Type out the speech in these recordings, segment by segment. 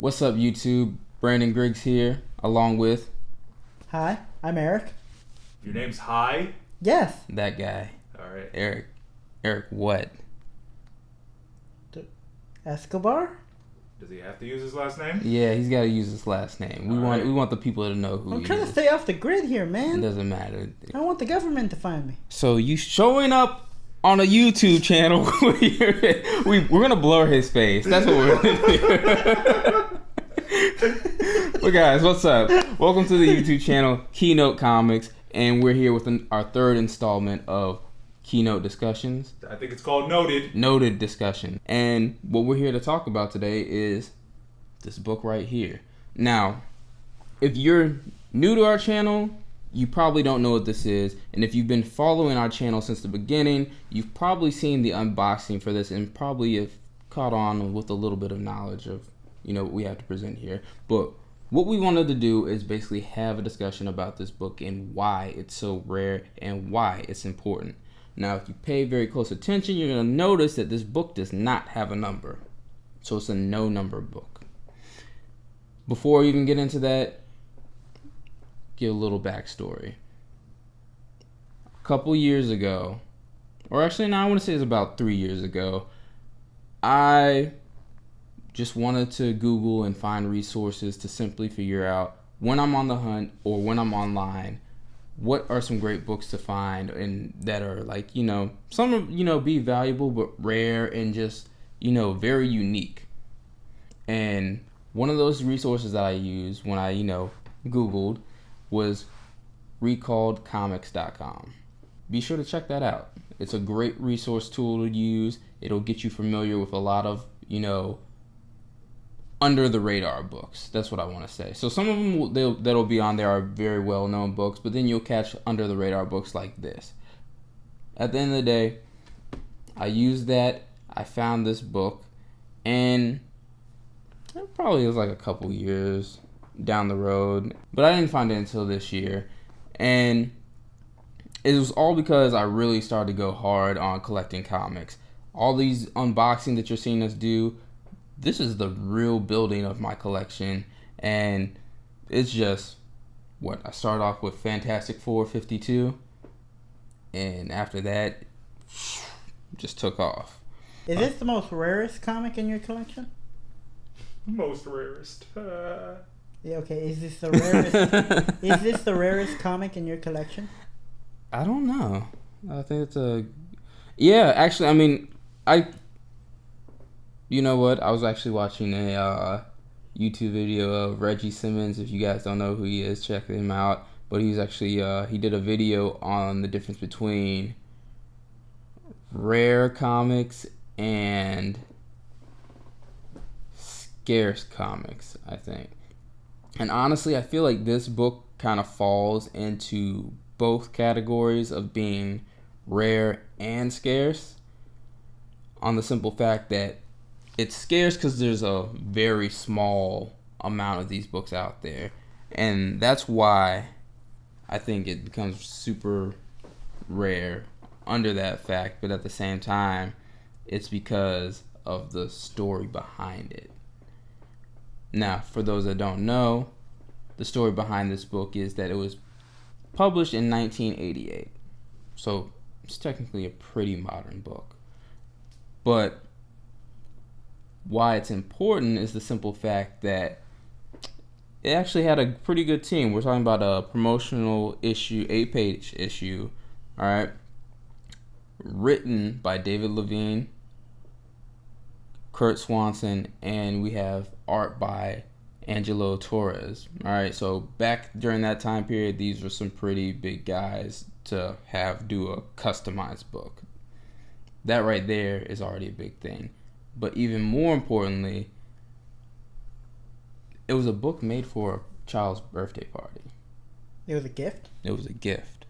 What's up, YouTube? Brandon Griggs here, along with... Hi, I'm Eric. Your name's Hi? Yes. That guy. Alright. Erick. Erick what? Escobar? Does he have to use his last name? Yeah, he's got to use his last name. We want the people to know who he is. I'm trying to stay off the grid here, It man. doesn't matter. I want the government to find me. So you showing up on a YouTube channel, we're going to blur his face. That's what we're going to do. But guys, what's up? Welcome to the YouTube channel, Keynote Comics, and we're here with our third installment of Keynote Discussions. I think it's called Noted. Noted Discussion. And what we're here to talk about today is this book right here. Now, if you're new to our channel, you probably don't know what this is. And if you've been following our channel since the beginning, you've probably seen the unboxing for this and probably have caught on with a little bit of knowledge of, what we have to present here. But what we wanted to do is basically have a discussion about this book and why it's so rare and why it's important. Now, if you pay very close attention, you're going to notice that this book does not have a number. So it's a no-number book. Before we even get into that, give a little backstory. A couple years ago, or actually, no, I want to say it's about 3 years ago, I just wanted to Google and find resources to simply figure out when I'm on the hunt or when I'm online, what are some great books to find and that are like, some be valuable but rare and just, very unique. And one of those resources that I used when I, Googled was recalledcomics.com. Be sure to check that out. It's a great resource tool to use. It'll get you familiar with a lot of, under the radar books. That's what I want to say. So some of them that'll be on there are very well known books, but then you'll catch under the radar books like this. At the end of the day, I used that. I found this book, and it probably was like a couple years down the road, but I didn't find it until this year. And it was all because I really started to go hard on collecting comics. All these unboxing that you're seeing us do, this is the real building of my collection, and it's just I started off with Fantastic Four 52, and after that, just took off. Is this the most rarest comic in your collection? Most rarest. Yeah, okay. Is this the rarest? Is this the rarest comic in your collection? I don't know. I think it's yeah, actually, you know what? I was actually watching a YouTube video of Reggie Simmons. If you guys don't know who he is, check him out. But he was actually, he did a video on the difference between rare comics and scarce comics, I think. And honestly, I feel like this book kind of falls into both categories of being rare and scarce, on the simple fact that it's scarce because there's a very small amount of these books out there. And that's why I think it becomes super rare under that fact. But at the same time, it's because of the story behind it. Now, for those that don't know, the story behind this book is that it was published in 1988. So it's technically a pretty modern book. But why it's important is the simple fact that it actually had a pretty good team. We're talking about a promotional issue, 8-page issue, all right, written by David Levine, Kurt Swanson, and we have art by Angelo Torres. All right, so back during that time period, these were some pretty big guys to do a customized book. That right there is already a big thing. But even more importantly, it was a book made for a child's birthday party. It was a gift? It was a gift,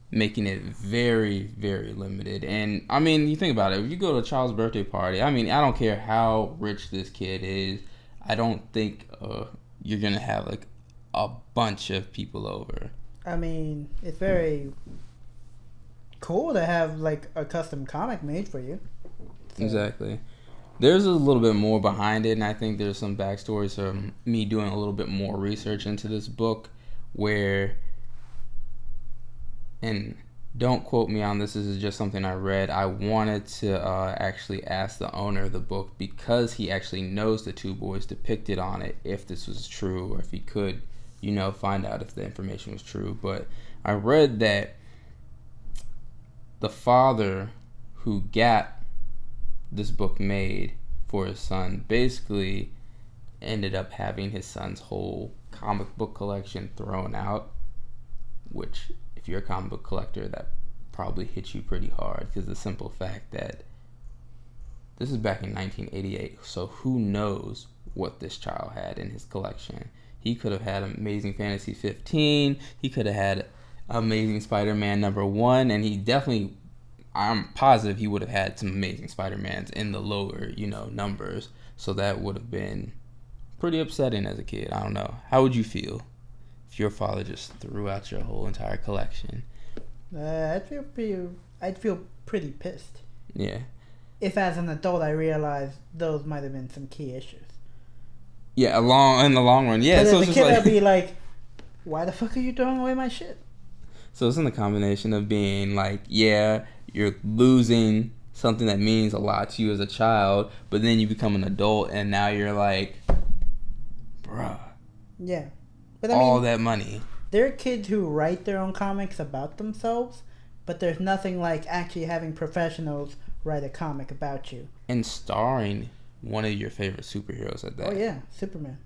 making it very, very limited. And, you think about it. If you go to a child's birthday party, I don't care how rich this kid is, I don't think you're going to have, a bunch of people over. It's very cool to have, a custom comic made for you. So. Exactly. There's a little bit more behind it, and I think there's some backstories from me doing a little bit more research into this book where, and don't quote me on this is just something I read. I wanted to actually ask the owner of the book, because he actually knows the two boys depicted on it, if this was true or if he could, find out if the information was true. But I read that the father who got this book made for his son basically ended up having his son's whole comic book collection thrown out, which, if you're a comic book collector, that probably hits you pretty hard, because the simple fact that this is back in 1988, so who knows what this child had in his collection. He could have had Amazing Fantasy 15, he could have had Amazing Spider-Man #1, and he definitely, I'm positive he would have had some Amazing Spider-Mans in the lower, numbers. So that would have been pretty upsetting as a kid. I don't know. How would you feel if your father just threw out your whole entire collection? I'd feel pretty pissed. Yeah. If as an adult I realized those might have been some key issues. Yeah, in the long run. Yeah. So So as it's a just kid, I'd be like, why the fuck are you throwing away my shit? So it's in the combination of being like, yeah, you're losing something that means a lot to you as a child, but then you become an adult and now you're like, bruh. Yeah. But all that money. There are kids who write their own comics about themselves, but there's nothing like actually having professionals write a comic about you. And starring one of your favorite superheroes at that. Oh yeah, Superman.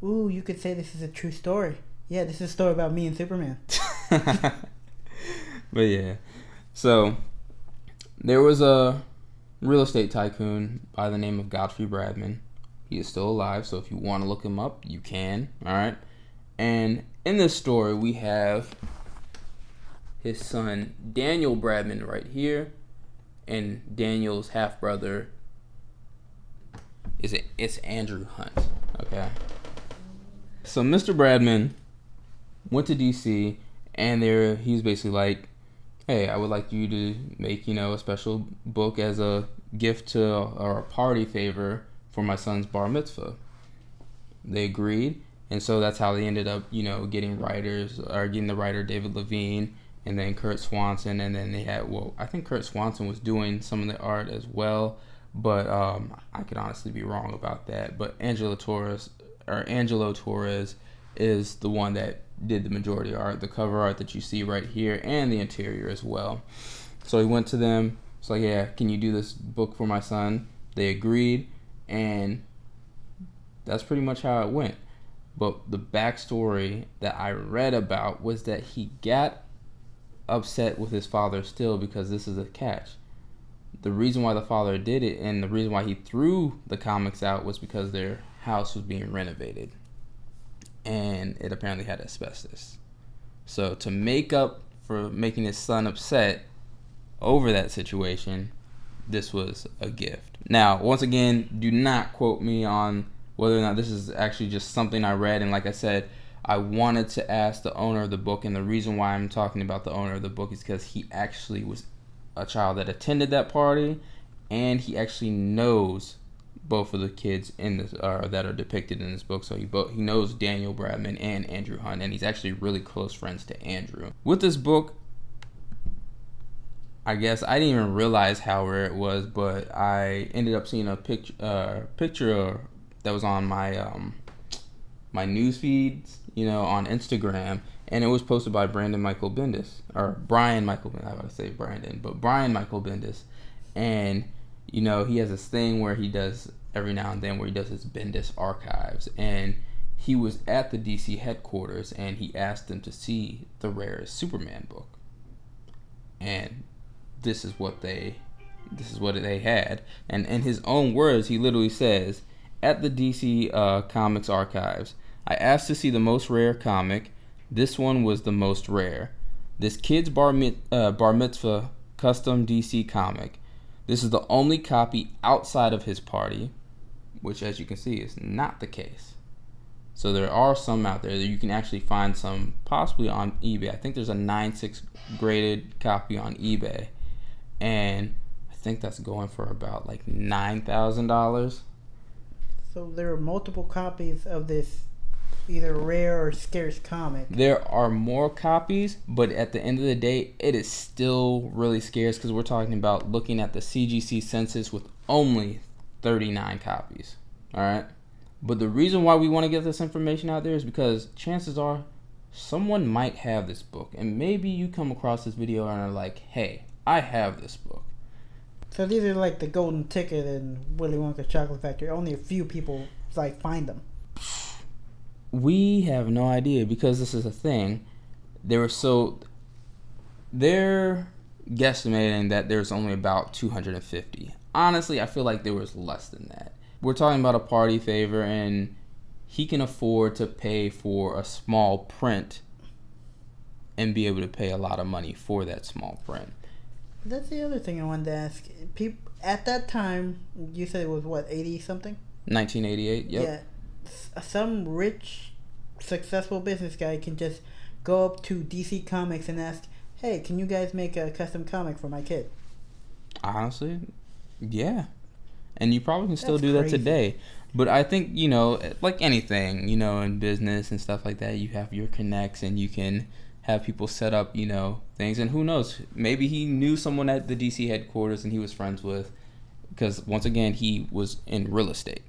Ooh, you could say this is a true story. Yeah, this is a story about me and Superman. But yeah, so there was a real estate tycoon by the name of Godfrey Bradman. He is still alive, so if you want to look him up, you can. All right. And in this story, we have his son Daniel Bradman right here, and Daniel's half brother it's Andrew Hunt. Okay. So Mr. Bradman went to DC, and he's basically like, hey, I would like you to make, a special book as a gift to, or a party favor for my son's bar mitzvah. They agreed, and so that's how they ended up, getting the writer David Levine, and then Kurt Swanson, and then they had, I think Kurt Swanson was doing some of the art as well, but I could honestly be wrong about that. But Angelo Torres is the one that did the majority art, the cover art that you see right here, and the interior as well. So he went to them. It's like, yeah, can you do this book for my son? They agreed, and that's pretty much how it went. But the backstory that I read about was that he got upset with his father still, because this is a catch. The reason why the father did it, and the reason why he threw the comics out, was because their house was being renovated, and it apparently had asbestos. So to make up for making his son upset over that situation, this was a gift. Now, once again, do not quote me on whether or not this is actually just something I read. And like I said, I wanted to ask the owner of the book, and the reason why I'm talking about the owner of the book is because he actually was a child that attended that party, and he actually knows both of the kids in this that are depicted in this book. So he knows Daniel Bradman and Andrew Hunt, and he's actually really close friends to Andrew. With this book, I guess I didn't even realize how rare it was, but I ended up seeing a picture that was on my my news feeds, on Instagram, and it was posted by Brian Michael Bendis. I gotta say Brandon, but Brian Michael Bendis, and he has this thing where he does every now and then where he does his Bendis archives, and he was at the DC headquarters, and he asked them to see the rarest Superman book, and this is what they had. And in his own words, he literally says, at the DC Comics archives, I asked to see the most rare comic. This one was the most rare. This kid's bar mitzvah custom DC comic. This is the only copy outside of his party, which, as you can see, is not the case. So there are some out there that you can actually find some possibly on eBay. I think there's a 9.6 graded copy on eBay, and I think that's going for about like $9,000. So there are multiple copies of this either rare or scarce comic. There are more copies, but at the end of the day, it is still really scarce because we're talking about looking at the CGC census with only 39 copies. All right? But the reason why we want to get this information out there is because chances are someone might have this book. And maybe you come across this video and are like, hey, I have this book. So these are like the golden ticket in Willy Wonka's Chocolate Factory. Only a few people find them. We have no idea because this is a thing. They're guesstimating that there's only about 250. Honestly, I feel like there was less than that. We're talking about a party favor, and he can afford to pay for a small print and be able to pay a lot of money for that small print. That's the other thing I wanted to ask. People at that time, you said it was what, 80 something? 1988. Yep. Yeah. Some rich, successful business guy can just go up to DC Comics and ask, "Hey, can you guys make a custom comic for my kid?" Honestly, yeah. And you probably can still That's do that crazy. today. But I think, like anything, in business and stuff like that, you have your connects and you can have people set up, things. And who knows, maybe he knew someone at the DC headquarters and he was friends with, because once again, he was in real estate.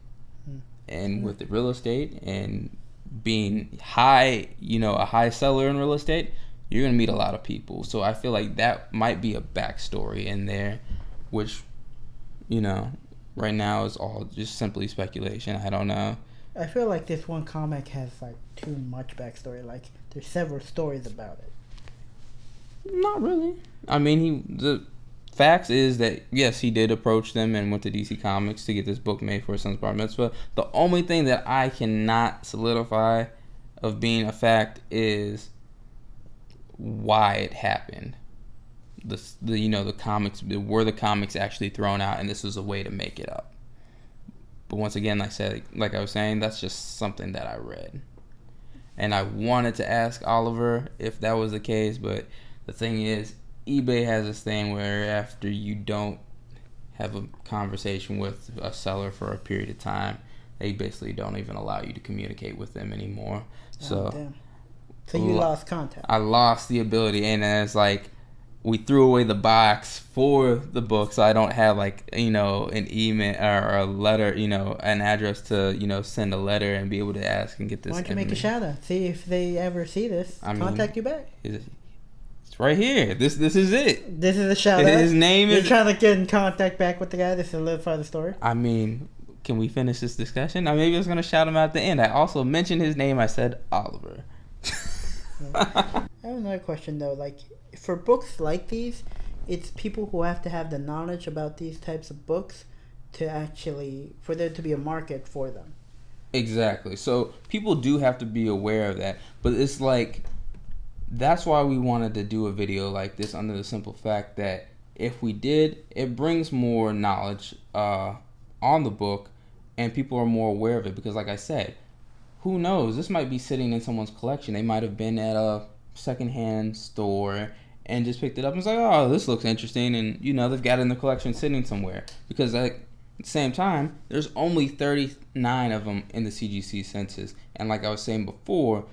And with the real estate and being high, a high seller in real estate, you're going to meet a lot of people. So I feel like that might be a backstory in there, which, right now is all just simply speculation. I don't know. I feel like this one comic has too much backstory. There's several stories about it. Not really. I mean, the facts is that, yes, he did approach them and went to DC Comics to get this book made for his son's bar mitzvah. The only thing that I cannot solidify of being a fact is why it happened. The comics, were the comics actually thrown out, and this was a way to make it up. But once again, like I was saying, that's just something that I read. And I wanted to ask Oliver if that was the case, but the thing is, eBay has this thing where after you don't have a conversation with a seller for a period of time, they basically don't even allow you to communicate with them anymore. Damn. So you lost contact. I lost the ability, and it's like we threw away the box for the book, so I don't have an email or a letter, an address to send a letter and be able to ask and get this. Why don't you make a shout out? See if they ever see this. Contact you back. It's right here. This is it. This is a shout out. His name You're is. trying to get in contact back with the guy to solidify the story. I mean, can we finish this discussion? Maybe I was gonna shout him out at the end. I also mentioned his name. I said Oliver. I have another question though. For books like these, it's people who have to have the knowledge about these types of books for there to be a market for them. Exactly. So people do have to be aware of that. But it's that's why we wanted to do a video like this, under the simple fact that if we did, it brings more knowledge on the book, and people are more aware of it. Because like I said, who knows? This might be sitting in someone's collection. They might have been at a secondhand store and just picked it up and was like, oh, this looks interesting, and they've got it in the collection sitting somewhere. Because at the same time, there's only 39 of them in the CGC census, and like I was saying before,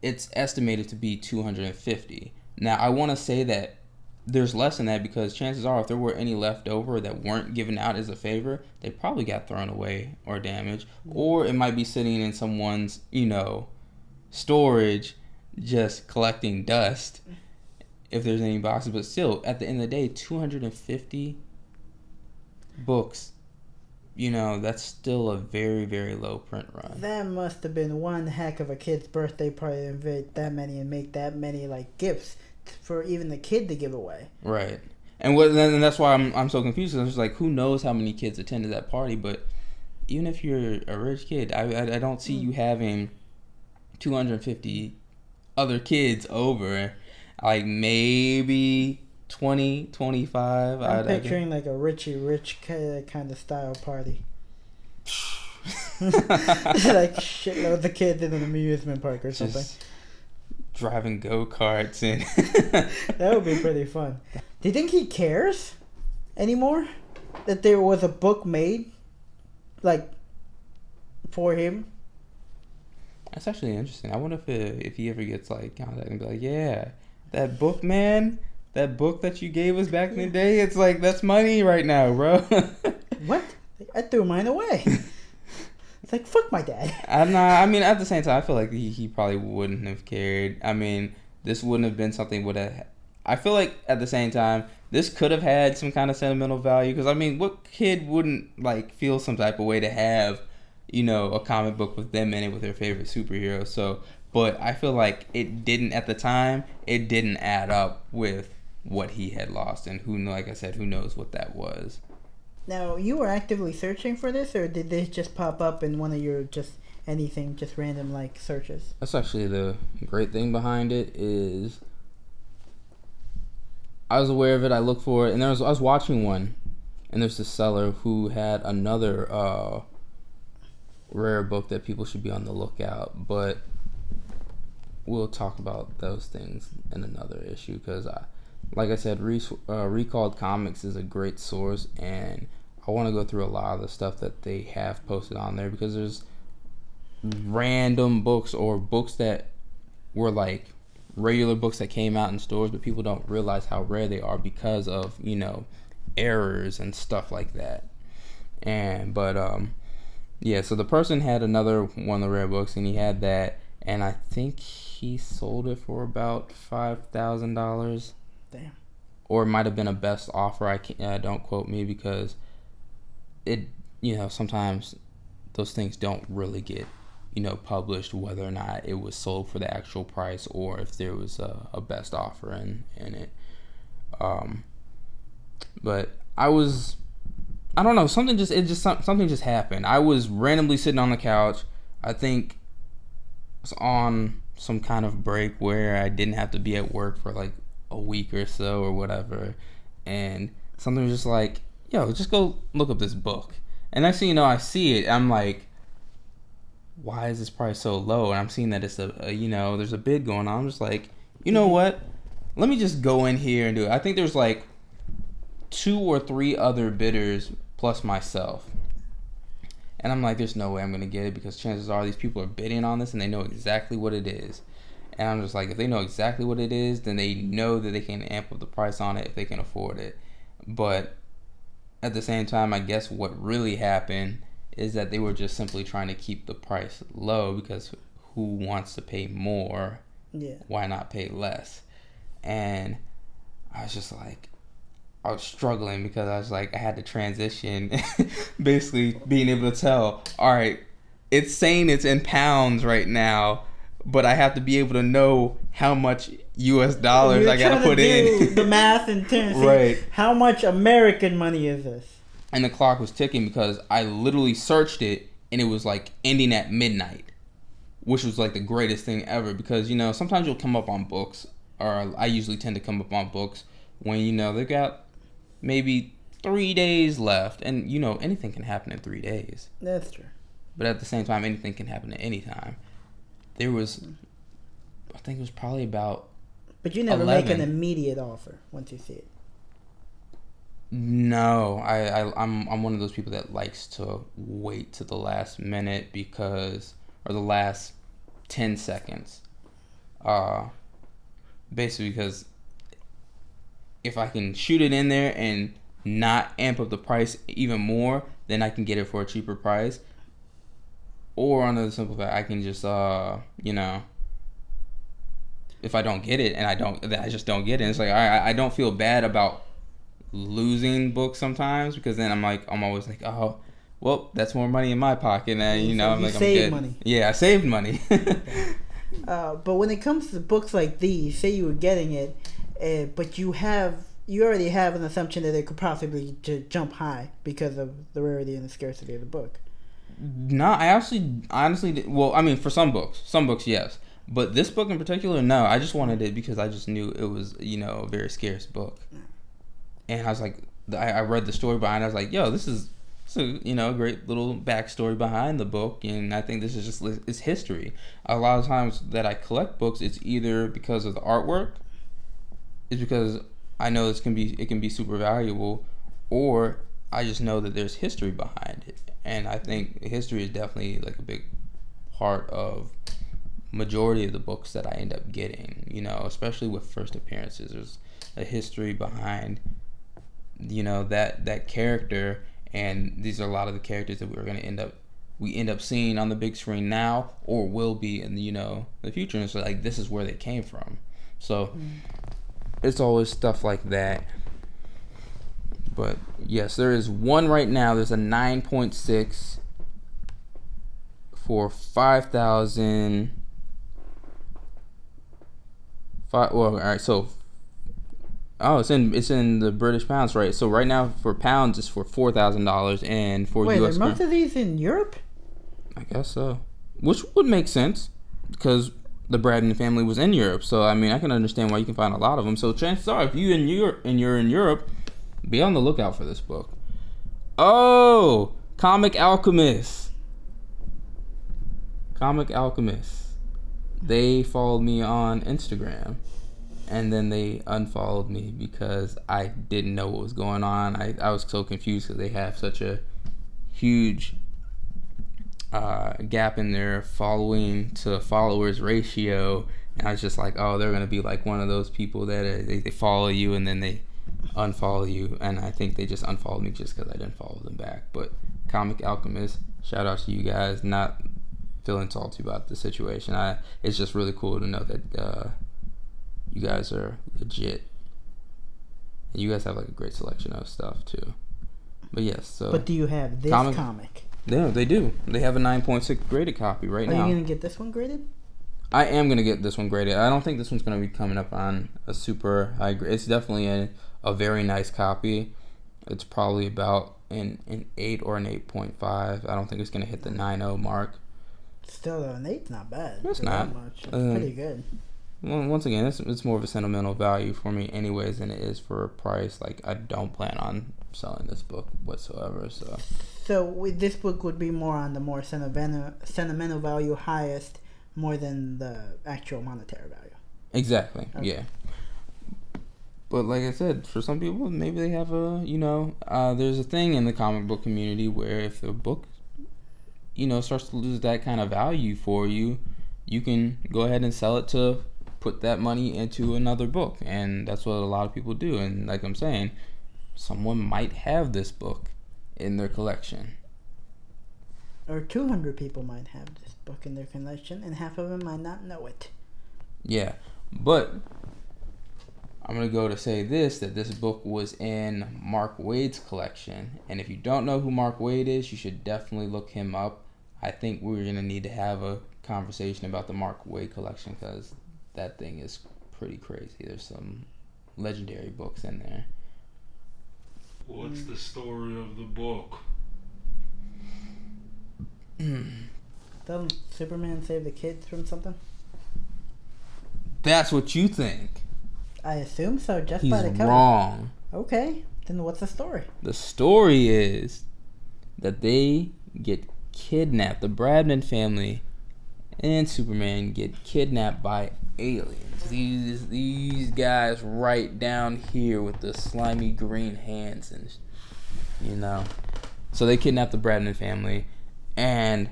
it's estimated to be 250. Now I want to say that there's less than that, because chances are if there were any left over that weren't given out as a favor, they probably got thrown away or damaged, or it might be sitting in someone's storage just collecting dust if there's any boxes. But still, at the end of the day, 250 books, that's still a very, very low print run. That must have been one heck of a kid's birthday party to invite that many and make that many gifts for even the kid to give away. Right. And that's why I'm so confused. It's who knows how many kids attended that party. But even if you're a rich kid, I don't see you having 250 other kids over. Maybe 20, 25. I'm picturing a Richie Rich kind of style party. Shitloads of kids in an amusement park or something. Just driving go-karts and that would be pretty fun. Do you think he cares? anymore? That there was a book made, like, for him? That's actually interesting. I wonder if he ever gets like contact and be like, yeah, that book, man, that book that you gave us back in the day, it's like, that's money right now, bro. What? I threw mine away. It's like, fuck my dad. I mean, at the same time, I feel like he probably wouldn't have cared. I mean, this wouldn't have been something I feel like at the same time, this could have had some kind of sentimental value. Because, I mean, what kid wouldn't, like, feel some type of way to have, you know, a comic book with them in it with their favorite superhero? So, but I feel like it didn't, at the time, it didn't add up with what he had lost. And like I said, who knows what that was. Now, you were actively searching for this, or did this just pop up in one of your just random, like, searches? That's actually the great thing behind it is I was aware of it. I looked for it, and I was watching one, and there's this seller who had another rare book that people should be on the lookout. But we'll talk about those things in another issue because, like I said, Recalled Comics is a great source, and I want to go through a lot of the stuff that they have posted on there because there's random books or books that were like regular books that came out in stores, but people don't realize how rare they are because of, you know, errors and stuff like that. Yeah, so the person had another one of the rare books, and he had that, and I think he sold it for about $5,000. Damn. Or it might have been a best offer. I can't, don't quote me because it, you know, sometimes those things don't really get, you know, published whether or not it was sold for the actual price or if there was a best offer in it. But I don't know, something just happened. I was randomly sitting on the couch. I think I was on some kind of break where I didn't have to be at work for like a week or so or whatever, and something was just like, yo, just go look up this book. And next thing you know, I see it, I'm like, why is this price so low? And I'm seeing that it's you know, there's a bid going on. I'm just like, you know what, let me just go in here and do it. I think there's like 2 or 3 other bidders plus myself, and I'm like, there's no way I'm gonna get it because chances are these people are bidding on this and they know exactly what it is. And I'm just like, if they know exactly what it is, then they know that they can amp up the price on it if they can afford it. But at the same time, I guess what really happened is that they were just simply trying to keep the price low because who wants to pay more? Yeah. Why not pay less? And I was just like, I was struggling because I was like, I had to transition, basically being able to tell, all right, it's saying it's in pounds right now, but I have to be able to know how much US dollars I gotta put in. The math in terms of right. How much American money is this? And the clock was ticking because I literally searched it and it was like ending at midnight, which was like the greatest thing ever because, you know, sometimes you'll come up on books, or I usually tend to come up on books when, you know, they got maybe 3 days left, and, you know, anything can happen in 3 days. That's true. But at the same time, anything can happen at any time. There was, I think it was probably about But you never 11. make an immediate offer once you see it. No, I'm one of those people that likes to wait to the last minute or the last 10 seconds. Basically because if I can shoot it in there and not amp up the price even more, then I can get it for a cheaper price. Or on the simple fact, I can just, you know, if I don't get it and I just don't get it. It's like, I don't feel bad about losing books sometimes because then I'm always like, oh, well, that's more money in my pocket. And, you know, I'm like, I'm good. Money. Yeah, I saved money. But when it comes to books like these, say you were getting it, but you already have an assumption that it could possibly jump high because of the rarity and the scarcity of the book. No, I honestly, well, I mean, for some books, yes. But this book in particular, no. I just wanted it because I just knew it was, you know, a very scarce book. And I was like, I read the story behind it. I was like, yo, this is a, you know, a great little backstory behind the book. And I think this is just, it's history. A lot of times that I collect books, it's either because of the artwork, it's because I know it can be super valuable, or I just know that there's history behind it. And I think history is definitely like a big part of majority of the books that I end up getting, you know, especially with first appearances. There's a history behind, you know, that character, and these are a lot of the characters that we end up seeing on the big screen now or will be in, you know, the future. And so like this is where they came from. So it's always stuff like that. But yes, there is one right now. There's a 9.6 for 5,000. Well, all right. So, it's in the British pounds, right? So right now for pounds it's for $4,000, and for Wait, US. Wait, are most of these in Europe? I guess so, which would make sense because the Bradman family was in Europe. So I mean, I can understand why you can find a lot of them. So chances are, if you're in Europe, be on the lookout for this book. Oh, Comic Alchemist. They followed me on Instagram, and then they unfollowed me because I didn't know what was going on. I was so confused because they have such a huge gap in their following to followers ratio, and I was just like, oh, they're gonna be like one of those people that they follow you and then they unfollow you, and I think they just unfollowed me just because I didn't follow them back. But Comic Alchemist, shout out to you guys. Not feeling salty about the situation. It's just really cool to know that you guys are legit, and you guys have like a great selection of stuff too. But yes, so. But do you have this comic? Yeah, they do. They have a 9.6 graded copy right now. Are you gonna get this one graded? I am gonna get this one graded. I don't think this one's gonna be coming up on a super high grade. It's definitely a very nice copy. It's probably about an 8 or an 8.5. I don't think it's gonna hit the 9.0 mark. Still, though, an 8's not bad. It's not. Much. It's pretty good. Well, once again, it's more of a sentimental value for me anyways than it is for a price. Like, I don't plan on selling this book whatsoever. So this book would be more on the more sentimental value highest more than the actual monetary value. Exactly. Okay. Yeah. But like I said, for some people, maybe they have there's a thing in the comic book community where if a book, starts to lose that kind of value for you, you can go ahead and sell it to put that money into another book. And that's what a lot of people do. And like I'm saying, someone might have this book in their collection. Or 200 people might have this book in their collection, and half of them might not know it. Yeah, but I'm going to go to say that this book was in Mark Waid's collection. And if you don't know who Mark Waid is, you should definitely look him up. I think we're going to need to have a conversation about the Mark Waid collection because that thing is pretty crazy. There's some legendary books in there. What's the story of the book? Doesn't Superman save the kids from something? That's what you think. I assume so, just He's by the cover. wrong. Okay, then what's the story? The story is that they get kidnapped. The Bradman family and Superman get kidnapped by aliens. These guys right down here with the slimy green hands and so they kidnap the Bradman family, and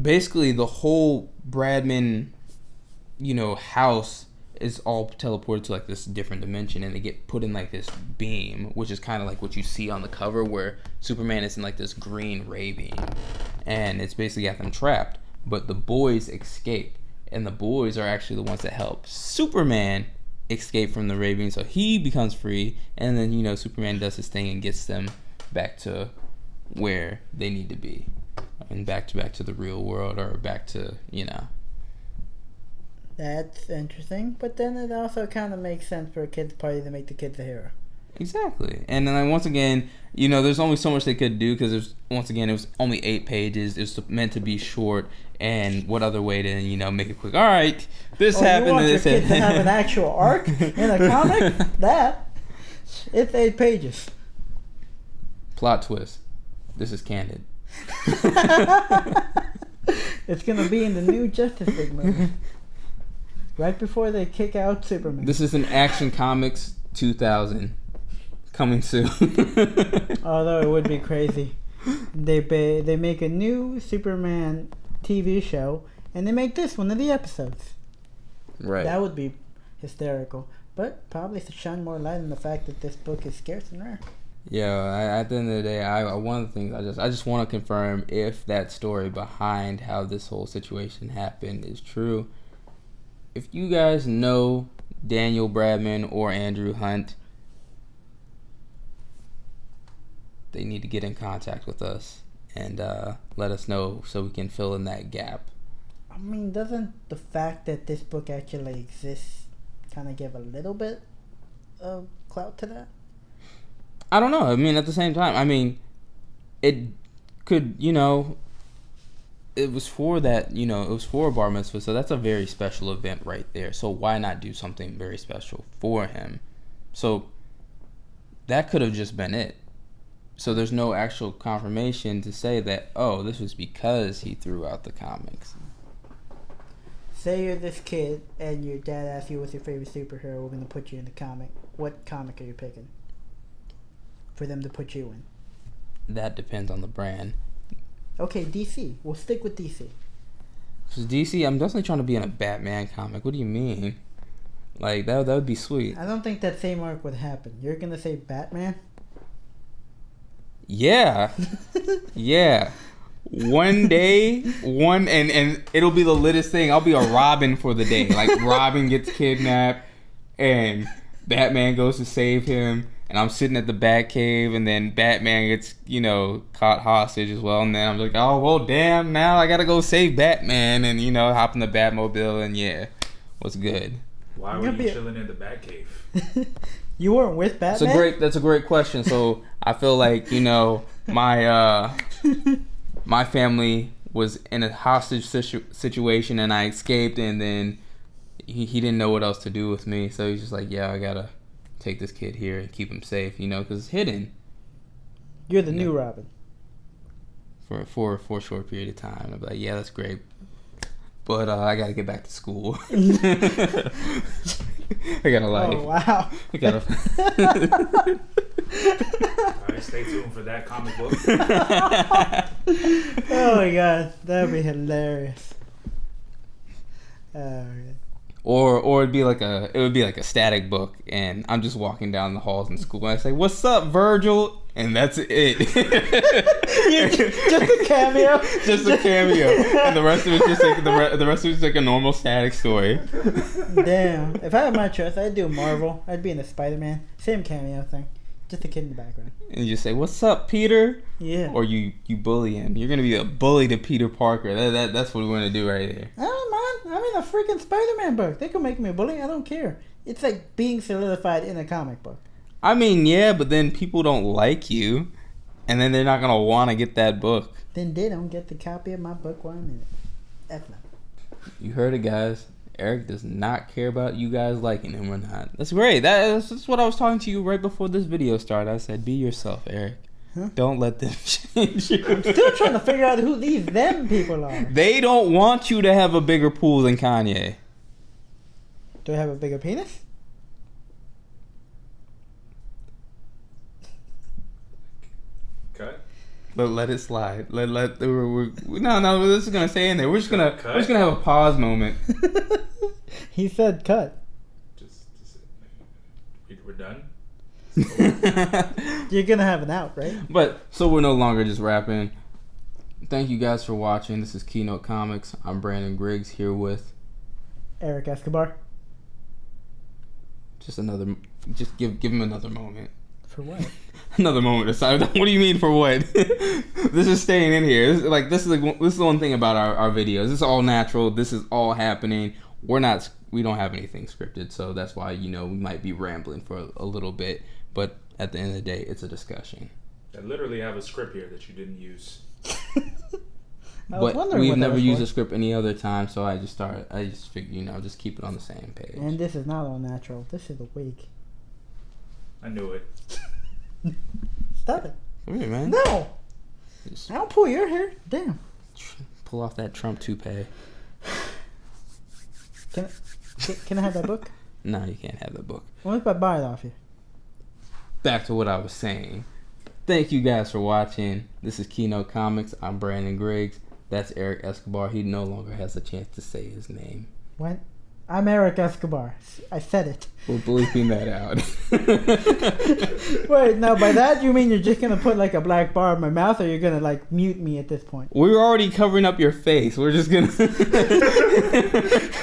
basically the whole Bradman house is all teleported to like this different dimension, and they get put in like this beam, which is kind of like what you see on the cover where Superman is in like this green ray beam, and it's basically got them trapped. But the boys escape, and the boys are actually the ones that help Superman escape from the ray beam, so he becomes free, and then Superman does his thing and gets them back to where they need to be, and back to the real world, or back to That's interesting, but then it also kind of makes sense for a kids' party to make the kids a hero. Exactly. And then once again, there's only so much they could do because it was only 8 pages. It was meant to be short, and what other way to make it quick? All right, this happened. You want this your kids to have an actual arc in a comic? It's 8 pages. Plot twist. This is canon. It's gonna be in the new Justice League movie. Right before they kick out Superman. This is an Action Comics 2000 Coming soon. Although it would be crazy. They make a new Superman TV show, and they make this one of the episodes. Right. That would be hysterical. But probably to shine more light on the fact that this book is scarce and rare. Yeah, at the end of the day, one of the things I just want to confirm if that story behind how this whole situation happened is true. If you guys know Daniel Bradman or Andrew Hunt, they need to get in contact with us and let us know so we can fill in that gap. I mean, doesn't the fact that this book actually exists kind of give a little bit of clout to that? I don't know. I mean, at the same time, I mean, it could, it was for that, it was for a bar mitzvah, so that's a very special event right there. So why not do something very special for him? So that could have just been it. So there's no actual confirmation to say that, oh, this was because he threw out the comics. Say you're this kid and your dad asks you what's your favorite superhero, we're going to put you in the comic. What comic are you picking for them to put you in? That depends on the brand. Okay, DC. We'll stick with DC. Because DC, I'm definitely trying to be in a Batman comic. What do you mean? Like, that would be sweet. I don't think that same arc would happen. You're going to say Batman? Yeah. Yeah. One day, and it'll be the littest thing. I'll be a Robin for the day. Like, Robin gets kidnapped, and Batman goes to save him, and I'm sitting at the Batcave, and then Batman gets, caught hostage as well, and then I'm like, oh, well, damn, now I gotta go save Batman, and, hop in the Batmobile, and yeah, what's good? Why were you chilling in the Batcave? You weren't with Batman? That's a great question. So I feel like, my family was in a hostage situation, and I escaped, and then he didn't know what else to do with me, so he's just like, yeah, I gotta take this kid here and keep him safe, because it's hidden. You're the new Robin. For a short period of time. I'm like, yeah, that's great, but I gotta get back to school. I got a life. Oh, wow. I got Alright, stay tuned for that comic book. Oh my god, that'd be hilarious. Or it'd be like a static book, and I'm just walking down the halls in school, and I say, "What's up, Virgil?" And that's it. Just a cameo. Just a cameo, and the rest of it's just like the rest of it's like a normal static story. Damn. If I had my choice, I'd do Marvel. I'd be in the Spider-Man. Same cameo thing. Just a kid in the background. And you just say, "What's up, Peter?" Yeah. Or you bully him. You're gonna be a bully to Peter Parker. That's what we want to do right there. I don't mind. I'm in a freaking Spider-Man book. They can make me a bully. I don't care. It's like being solidified in a comic book. I mean, yeah, but then people don't like you, and then they're not gonna want to get that book. Then they don't get the copy of my book while I'm in it. F no. You heard it, guys. Eric does not care about you guys liking him or not. That's great. That's what I was talking to you right before this video started. I said, be yourself, Eric. Huh? Don't let them change you. I'm still trying to figure out who these them people are. They don't want you to have a bigger pool than Kanye. Do I have a bigger penis? Cut. Let it slide. No, this is gonna stay in there. We're just gonna have a pause moment. He said cut. Just we're done. You're gonna have an out, right? But so we're no longer just rapping. Thank you guys for watching. This is Keynote Comics. I'm Brandon Griggs here with Erick Escobar. just give him another moment. For what? Another moment aside. What do you mean for what? This is staying in here. This is the one thing about our videos. This is all natural. This is all happening. We don't have anything scripted, so that's why we might be rambling for a little bit. But at the end of the day, it's a discussion. I literally have a script here that you didn't use. But we've never used a script any other time, so I just figured, just keep it on the same page. And this is not all natural. This is a wig. I knew it. Stop it. Come here, man. No. Just I don't pull your hair. Damn. pull off that Trump toupee. Can I have that book? No, you can't have the book. What if I buy it off you? back to what I was saying. Thank you guys for watching. This is Keynote Comics. I'm Brandon Griggs. That's Erick Escobar. He no longer has a chance to say his name. What? I'm Erick Escobar. I said it. We're bleeping that out. Wait, now by that you mean you're just gonna put like a black bar in my mouth, or you're gonna like mute me at this point? We were already covering up your face. We're just gonna.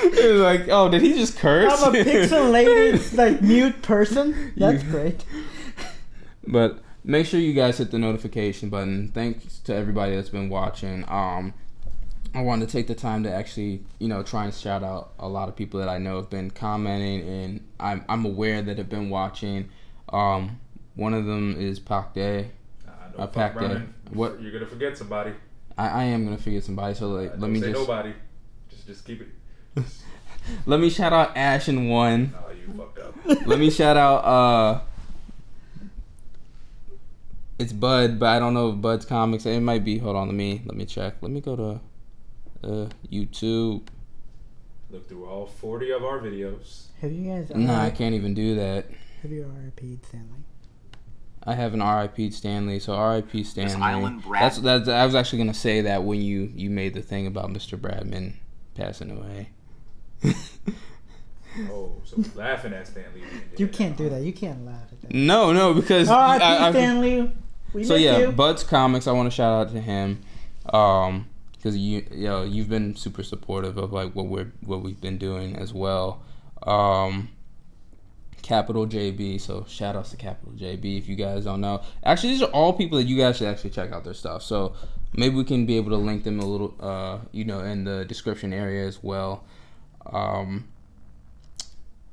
It was like, oh, did he just curse? I'm a pixelated like mute person. That's great. But make sure you guys hit the notification button. Thanks to everybody that's been watching. I wanted to take the time to actually, try and shout out a lot of people that I know have been commenting, and I'm aware that have been watching. One of them is Phakaday. Phakaday. What? You're gonna forget somebody. I am gonna forget somebody. So let me say just nobody. Just keep it. Let me shout out Ashen One. Oh, you fucked up. Let me shout out it's Bud, but I don't know if Bud's comics. It might be. Hold on, let me check. Let me go to YouTube. Look through all 40 of our videos. Have you guys? Nah, I can't even do that. Have you RIP'd Stanley? I have an RIP'd Stanley, so RIP Stanley. Island Brad. That's I was actually gonna say that when you made the thing about Mr. Bradman passing away. Oh, so laughing at Stanley. You can't do that. You can't laugh at that. No, because RIP Stanley. We so miss yeah, you. Bud's Comics. I want to shout out to him, because you've been super supportive of like what we've been doing as well. Capital JB, so shout outs to Capital JB. If you guys don't know, actually these are all people that you guys should actually check out their stuff. So maybe we can be able to link them a little, in the description area as well.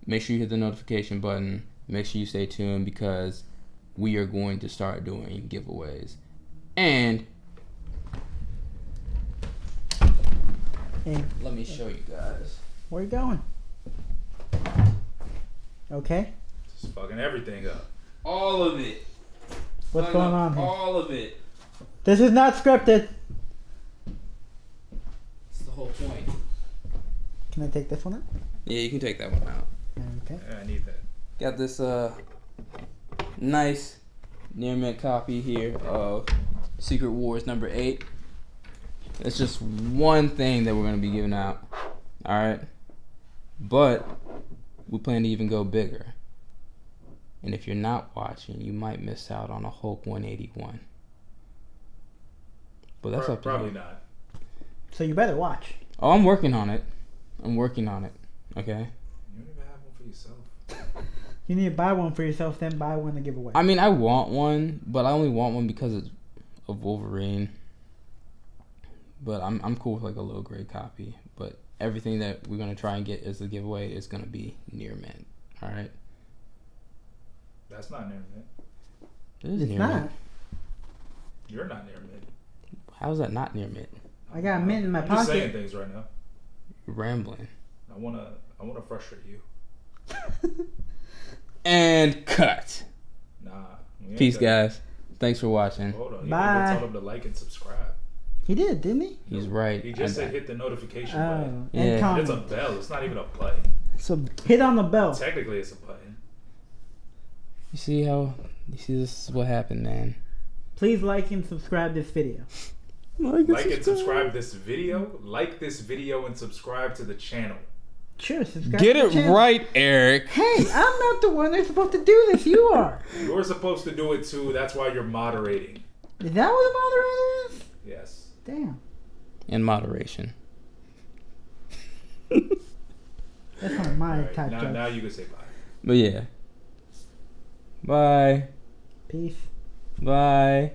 Make sure you hit the notification button. Make sure you stay tuned, because we are going to start doing giveaways. And let me show you guys. Where you going? Okay. Just fucking everything up. All of it. What's going on here? All of it. This is not scripted. That's the whole point. Can I take this one out? Yeah, you can take that one out. Okay. Yeah, I need that. Got this nice near mint copy here of Secret Wars number 8. It's just one thing that we're going to be giving out. Alright? But we plan to even go bigger. And if you're not watching, you might miss out on a Hulk 181. But that's up to probably you. not. So you better watch. Oh, I'm working on it. Okay? You don't even have one for yourself. You need to buy one for yourself, then buy one to give away. I mean, I want one, but I only want one because of Wolverine. But I'm cool with like a low grade copy. But everything that we're gonna try and get as a giveaway is gonna be near mint. All right. That's not near mint. It is It's near not. mint. You're not near mint. How is that not near mint? I got mint in my I'm just saying pocket. things right now. You're rambling. I wanna frustrate you. And cut. Nah. we ain't Peace, done. guys. Thanks for watching. Hold on. You Bye. need to tell them to like and subscribe. He did, didn't he? He's right. He just said hit the notification button. Yeah. And It's a comment. bell. It's not even a button. So hit on the bell. Technically, it's a button. You see this is what happened, man. Please like and subscribe this video. Like and subscribe this video. Like this video and subscribe to the channel. Sure, subscribe. Get to the it channel. right, Erick. Hey, I'm not the one that's supposed to do this. You are. You're supposed to do it too. That's why you're moderating. Is that what the moderator is? Yes. Damn. In moderation. That's not my Alright, type joke. now you can say bye. But yeah. Bye. Peace. Bye.